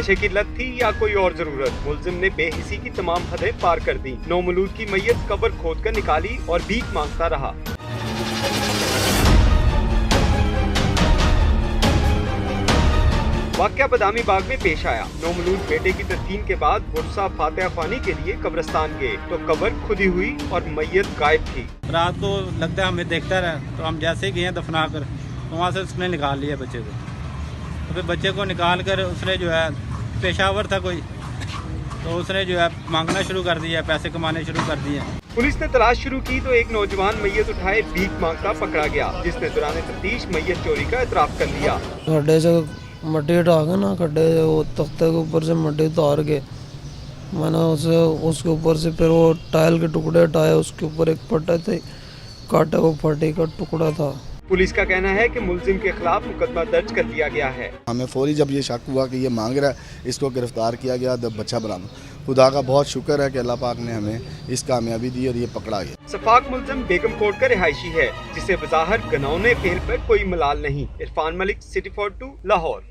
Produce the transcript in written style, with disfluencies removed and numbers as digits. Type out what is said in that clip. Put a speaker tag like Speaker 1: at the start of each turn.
Speaker 1: नशे की लत थी या कोई और जरूरत, मुलजिम ने बेहिसी की तमाम हदें पार कर दी। नौमौलूद की मैयत कब्र खोदकर निकाली और भीख मांगता रहा। वाकया बदामी बाग में पेश आया। नौमौलूद बेटे की तदफीन के बाद गुस्सा फातिहा ख्वानी के लिए कब्रिस्तान गए तो कब्र खुदी हुई और मैयत गायब थी।
Speaker 2: रात को लगता है हमें देखता रहा, तो हम जैसे ही गए दफना कर तो वहाँ से उसने निकाल लिया बच्चे को। तो फिर बच्चे को निकाल कर उसने जो है, पेशावर था कोई, तो उसने जो है मांगना शुरू कर दिया, पैसे कमाने शुरू कर दिए।
Speaker 1: पुलिस ने तलाश शुरू की तो एक नौजवान मैयत उठाए भीख मांगता पकड़ा गया, जिसने दौरान तफ्तीश मैयत चोरी का एतराफ कर लिया।
Speaker 3: मट्टी हटा के ना खड्डे वो तख्ते के ऊपर से मट्टी उतार के मैंने उसके ऊपर से फिर वो टाइल के टुकड़े हटाए, उसके ऊपर एक फटे थे काटे, वो फटे का टुकड़ा था।
Speaker 1: पुलिस का कहना है कि मुलजिम के खिलाफ मुकदमा दर्ज कर लिया गया है।
Speaker 4: हमें फौरी जब ये शक हुआ कि ये मांग रहा है, इसको गिरफ्तार किया गया, जब बच्चा बरामद। खुदा का बहुत शुक्र है कि अल्लाह पाक ने हमें इस कामयाबी दी और ये पकड़ा गया।
Speaker 1: सफाक मुलजिम बेगम कोट का रिहायशी है, जिसे बज़ाहिर गनौने फेल पर कोई मलाल नहीं। इरफान मलिक, सिटी 42, लाहौर।